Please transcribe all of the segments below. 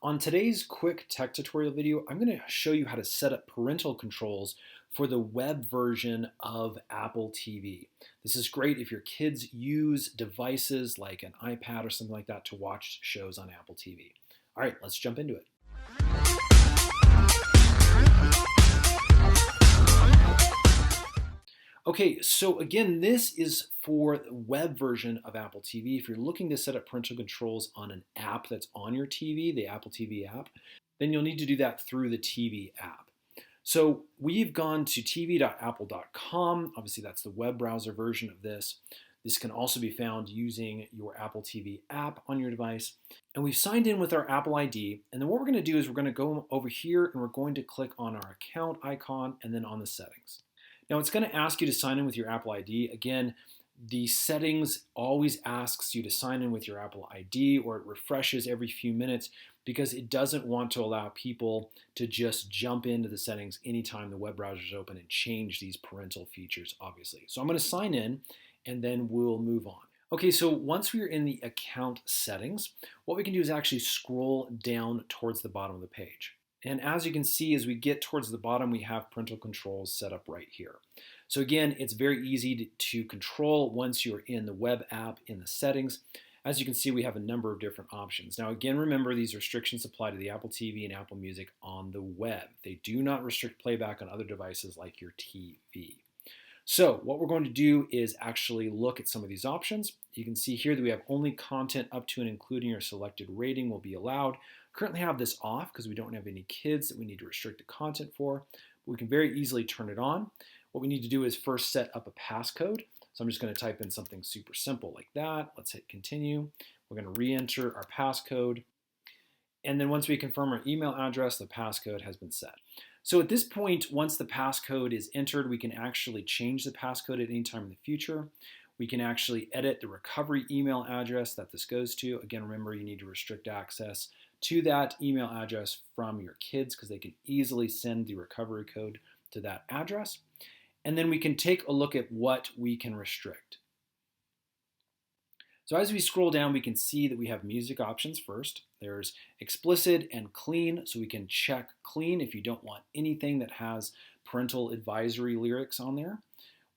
On today's quick tech tutorial video, I'm going to show you how to set up parental controls for the web version of Apple TV. This is great if your kids use devices like an iPad or something like that to watch shows on Apple TV. All right, let's jump into it. Okay, so again, this is for the web version of Apple TV. If you're looking to set up parental controls on an app that's on your TV, the Apple TV app, then you'll need to do that through the TV app. So we've gone to tv.apple.com. Obviously, that's the web browser version of this. This can also be found using your Apple TV app on your device. And we've signed in with our Apple ID. And then what we're going to do is we're going to go over here and we're going to click on our account icon and then on the settings. Now it's going to ask you to sign in with your Apple ID. Again, the settings always asks you to sign in with your Apple ID, or it refreshes every few minutes because it doesn't want to allow people to just jump into the settings anytime the web browser is open and change these parental features, obviously. So I'm going to sign in and then we'll move on. Okay, so once we're in the account settings, what we can do is actually scroll down towards the bottom of the page. And as you can see, as we get towards the bottom, we have parental controls set up right here. So again, it's very easy to control once you're in the web app in the settings. As you can see, we have a number of different options. Now again, remember these restrictions apply to the Apple TV and Apple Music on the web. They do not restrict playback on other devices like your TV. So what we're going to do is actually look at some of these options. You can see here that we have only content up to and including your selected rating will be allowed. Currently have this off because we don't have any kids that we need to restrict the content for. But we can very easily turn it on. What we need to do is first set up a passcode. So I'm just going to type in something super simple like that. Let's hit continue. We're going to re-enter our passcode. And then once we confirm our email address, the passcode has been set. So at this point, once the passcode is entered, we can actually change the passcode at any time in the future. We can actually edit the recovery email address that this goes to. Again, remember you need to restrict access to that email address from your kids because they can easily send the recovery code to that address. And then we can take a look at what we can restrict. So as we scroll down, we can see that we have music options first. There's explicit and clean, so we can check clean if you don't want anything that has parental advisory lyrics on there.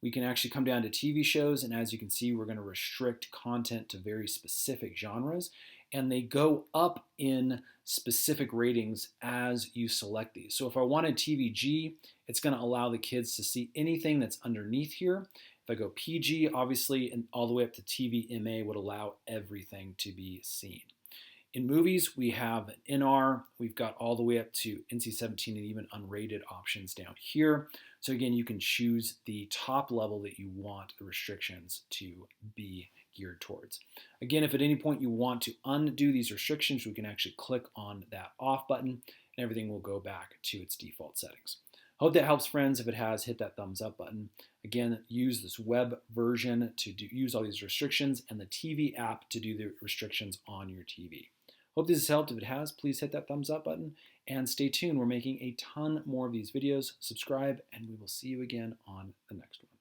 We can actually come down to TV shows, and as you can see, we're going to restrict content to very specific genres, and they go up in specific ratings as you select these. So if I wanted TVG, it's going to allow the kids to see anything that's underneath here. If I go PG, obviously, and all the way up to TVMA would allow everything to be seen. In movies, we have an NR. We've got all the way up to NC-17 and even unrated options down here. So again, you can choose the top level that you want the restrictions to be geared towards. Again, if at any point you want to undo these restrictions, we can actually click on that off button and everything will go back to its default settings. Hope that helps, friends. If it has, hit that thumbs up button. Again, use this web version to use all these restrictions and the TV app to do the restrictions on your TV. Hope this has helped. If it has, please hit that thumbs up button and stay tuned. We're making a ton more of these videos. Subscribe and we will see you again on the next one.